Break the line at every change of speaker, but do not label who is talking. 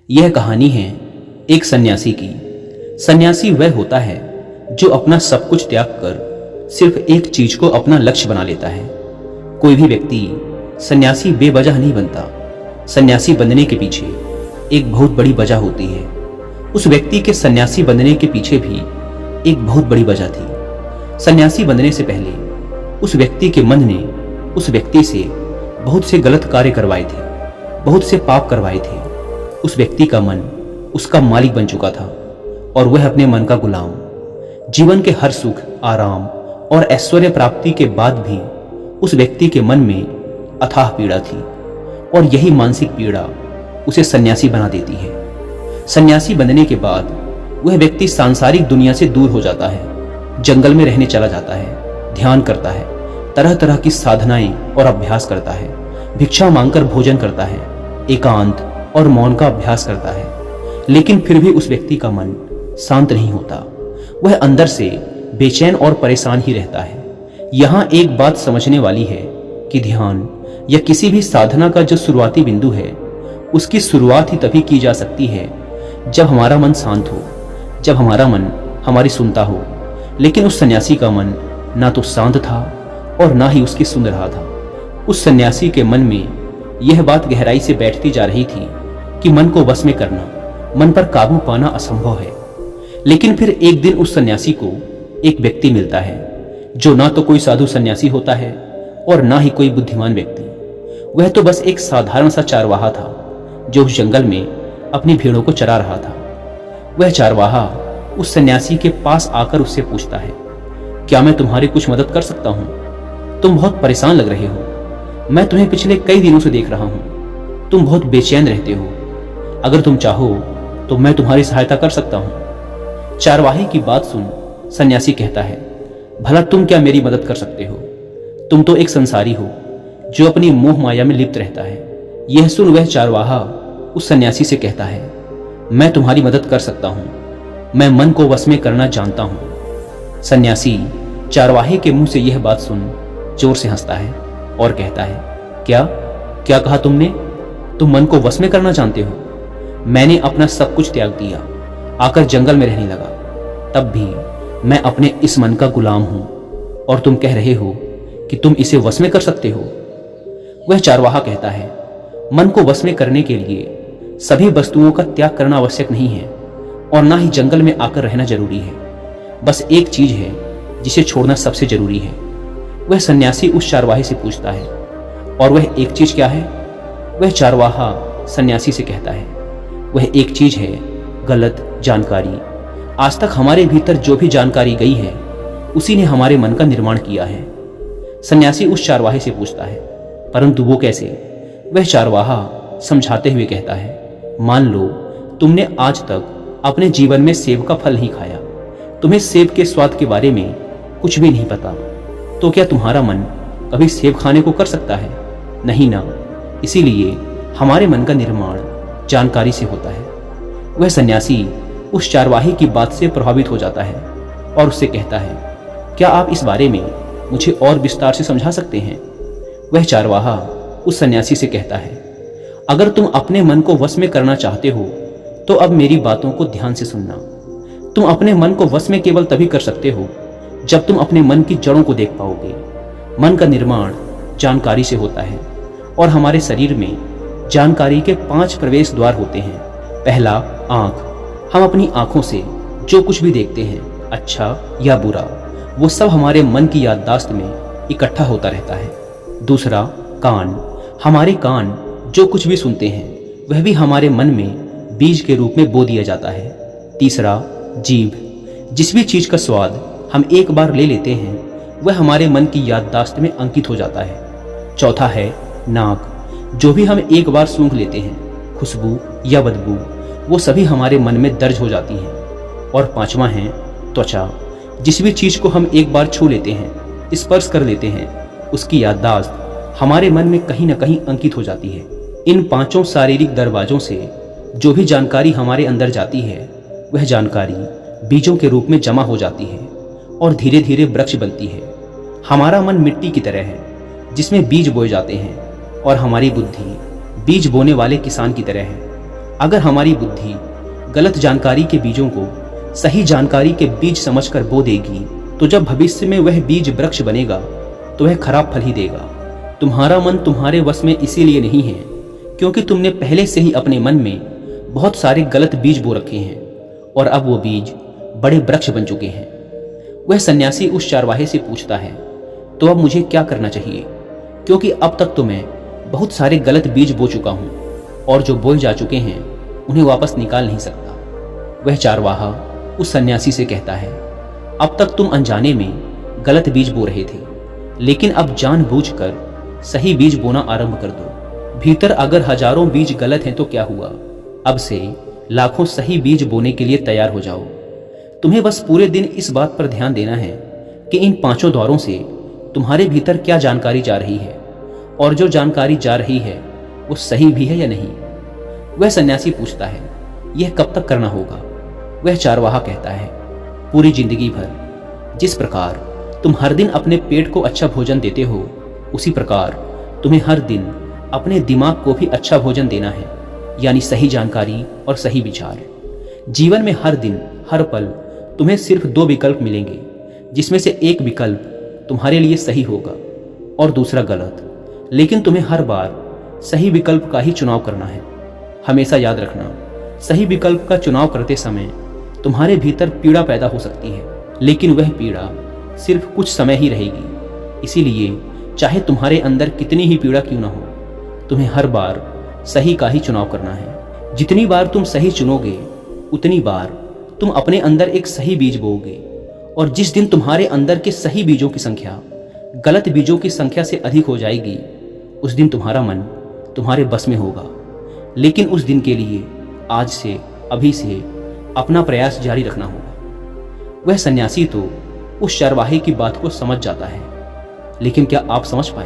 यह कहानी है एक सन्यासी की। सन्यासी वह होता है जो अपना सब कुछ त्याग कर सिर्फ एक चीज को अपना लक्ष्य बना लेता है। कोई भी व्यक्ति सन्यासी बेवजह नहीं बनता। सन्यासी बनने के पीछे एक बहुत बड़ी वजह होती है। उस व्यक्ति के सन्यासी बनने के पीछे भी एक बहुत बड़ी वजह थी। सन्यासी बनने से पहले उस व्यक्ति के मन ने उस व्यक्ति से बहुत से गलत कार्य करवाए थे, बहुत से पाप करवाए थे। उस व्यक्ति का मन उसका मालिक बन चुका था और वह अपने मन का गुलाम। जीवन के हर सुख, आराम और ऐश्वर्य प्राप्ति के बाद भी उस व्यक्ति के मन में अथाह पीड़ा थी और यही मानसिक पीड़ा उसे सन्यासी बना देती है। सन्यासी बनने के बाद वह व्यक्ति सांसारिक दुनिया से दूर हो जाता है, जंगल में रहने चला जाता है, ध्यान करता है, तरह तरह की साधनाएं और अभ्यास करता है, भिक्षा मांगकर भोजन करता है, एकांत और मौन का अभ्यास करता है। लेकिन फिर भी उस व्यक्ति का मन शांत नहीं होता। वह अंदर से बेचैन और परेशान ही रहता है। यहाँ एक बात समझने वाली है कि ध्यान या किसी भी साधना का जो शुरुआती बिंदु है, उसकी शुरुआत ही तभी की जा सकती है जब हमारा मन शांत हो, जब हमारा मन हमारी सुनता हो। लेकिन उस सन्यासी का मन ना तो शांत था और ना ही उसकी सुन रहा था। उस सन्यासी के मन में यह बात गहराई से बैठती जा रही थी कि मन को वश में करना, मन पर काबू पाना असंभव है। लेकिन फिर एक दिन उस सन्यासी को एक व्यक्ति मिलता है जो ना तो कोई साधु सन्यासी होता है और ना ही कोई बुद्धिमान व्यक्ति। वह तो बस एक साधारण सा चारवाहा था जो उस जंगल में अपनी भेड़ों को चरा रहा था। वह चारवाहा उस सन्यासी के पास आकर उससे पूछता है, क्या मैं तुम्हारी कुछ मदद कर सकता हूँ? तुम बहुत परेशान लग रहे हो। मैं तुम्हें पिछले कई दिनों से देख रहा हूँ। तुम बहुत बेचैन रहते हो। अगर तुम चाहो तो मैं तुम्हारी सहायता कर सकता हूँ। चारवाहे की बात सुन सन्यासी कहता है, भला तुम क्या मेरी मदद कर सकते हो? तुम तो एक संसारी हो जो अपनी मोह माया में लिप्त रहता है। यह सुन वह चारवाहा उस सन्यासी से कहता है, मैं तुम्हारी मदद कर सकता हूँ। मैं मन को वश में करना जानता हूँ। सन्यासी चारवाहे के मुंह से यह बात सुन जोर से हंसता है और कहता है, क्या क्या कहा तुमने? तुम मन को वश में करना जानते हो? मैंने अपना सब कुछ त्याग दिया, आकर जंगल में रहने लगा। तब भी मैं अपने इस मन का गुलाम हूं और तुम कह रहे हो कि तुम इसे वश में कर सकते हो। वह चारवाहा कहता है, मन को वश में करने के लिए सभी वस्तुओं का त्याग करना आवश्यक नहीं है और ना ही जंगल में आकर रहना जरूरी है। बस एक चीज है जिसे छोड़ना सबसे जरूरी है। वह सन्यासी उस चारवाहे से पूछता है, और वह एक चीज क्या है? वह चारवाहा सन्यासी से कहता है, वह एक चीज है गलत जानकारी। आज तक हमारे भीतर जो भी जानकारी गई है उसी ने हमारे मन का निर्माण किया है। सन्यासी उस चारवाहे से पूछता है, परंतु वो कैसे? वह चारवाहा समझाते हुए कहता है, मान लो तुमने आज तक अपने जीवन में सेब का फल नहीं खाया, तुम्हें सेब के स्वाद के बारे में कुछ भी नहीं पता, तो क्या तुम्हारा मन कभी सेब खाने को कर सकता है? नहीं ना। इसीलिए हमारे मन का निर्माण जानकारी से होता है। वह सन्यासी उस चारवाहे की बात से प्रभावित हो जाता है और उससे कहता है, क्या आप इस बारे में मुझे और विस्तार से समझा सकते हैं? वह चारवाहा उस सन्यासी से कहता है, अगर तुम अपने मन को वश में करना चाहते हो तो अब मेरी बातों को ध्यान से सुनना। तुम अपने मन को वश में केवल तभी कर सकते हो जब तुम अपने मन की जड़ों को देख पाओगे। मन का निर्माण जानकारी से होता है और हमारे शरीर में जानकारी के 5 प्रवेश द्वार होते हैं। पहला, आंख। हम अपनी आंखों से जो कुछ भी देखते हैं, अच्छा या बुरा, वो सब हमारे मन की याददाश्त में इकट्ठा होता रहता है। दूसरा, कान। हमारे कान जो कुछ भी सुनते हैं वह भी हमारे मन में बीज के रूप में बो दिया जाता है। तीसरा, जीभ। जिस भी चीज का स्वाद हम एक बार ले लेते हैं वह हमारे मन की याददाश्त में अंकित हो जाता है। चौथा है नाक। जो भी हम एक बार सूंघ लेते हैं, खुशबू या बदबू, वो सभी हमारे मन में दर्ज हो जाती हैं। और पांचवा है त्वचा। जिस भी चीज को हम एक बार छू लेते हैं, स्पर्श कर लेते हैं, उसकी याददाश्त हमारे मन में कहीं ना कहीं अंकित हो जाती है। इन 5 शारीरिक दरवाजों से जो भी जानकारी हमारे अंदर जाती है वह जानकारी बीजों के रूप में जमा हो जाती है और धीरे धीरे वृक्ष बनती है। हमारा मन मिट्टी की तरह है जिसमें बीज बोए जाते हैं और हमारी बुद्धि बीज बोने वाले किसान की तरह है। अगर हमारी बुद्धि गलत जानकारी के बीजों को सही जानकारी के बीज समझकर बो देगी तो जब भविष्य में वह बीज वृक्ष बनेगा तो वह खराब फल ही देगा। तुम्हारा मन तुम्हारे वश में इसीलिए नहीं है क्योंकि तुमने पहले से ही अपने मन में बहुत सारे गलत बीज बो रखे हैं और अब वो बीज बड़े वृक्ष बन चुके हैं। वह सन्यासी उस चारवाहे से पूछता है, तो अब मुझे क्या करना चाहिए, क्योंकि अब तक तो मैं बहुत सारे गलत बीज बो चुका हूं और जो बोए जा चुके हैं उन्हें वापस निकाल नहीं सकता। वह चारवाहा उस सन्यासी से कहता है, अब तक तुम अनजाने में गलत बीज बो रहे थे, लेकिन अब जानबूझकर सही बीज बोना आरंभ कर दो। भीतर अगर हजारों बीज गलत हैं तो क्या हुआ, अब से लाखों सही बीज बोने के लिए तैयार हो जाओ। तुम्हें बस पूरे दिन इस बात पर ध्यान देना है कि इन पांचों द्वारों से तुम्हारे भीतर क्या जानकारी जा रही है और जो जानकारी जा रही है वो सही भी है या नहीं। वह सन्यासी पूछता है, यह कब तक करना होगा। वह चारवाहा कहता है, पूरी जिंदगी भर। जिस प्रकार तुम हर दिन अपने पेट को अच्छा भोजन देते हो उसी प्रकार तुम्हें हर दिन अपने दिमाग को भी अच्छा भोजन देना है, यानी सही जानकारी और सही विचार। जीवन में हर दिन हर पल तुम्हें सिर्फ दो विकल्प मिलेंगे, जिसमें से एक विकल्प तुम्हारे लिए सही होगा और दूसरा गलत, लेकिन तुम्हें हर बार सही विकल्प का ही चुनाव करना है। हमेशा याद रखना, सही विकल्प का चुनाव करते समय तुम्हारे भीतर पीड़ा पैदा हो सकती है, लेकिन वह पीड़ा सिर्फ कुछ समय ही रहेगी। इसीलिए चाहे तुम्हारे अंदर कितनी ही पीड़ा क्यों ना हो, तुम्हें हर बार सही का ही चुनाव करना है। जितनी बार तुम सही चुनोगे उतनी बार तुम अपने अंदर एक सही बीज बोओगे, और जिस दिन तुम्हारे अंदर के सही बीजों की संख्या गलत बीजों की संख्या से अधिक हो जाएगी, उस दिन तुम्हारा मन तुम्हारे बस में होगा। लेकिन उस दिन के लिए आज से, अभी से अपना प्रयास जारी रखना होगा। वह सन्यासी तो उस चारवाहे की बात को समझ जाता है, लेकिन क्या आप समझ पाए?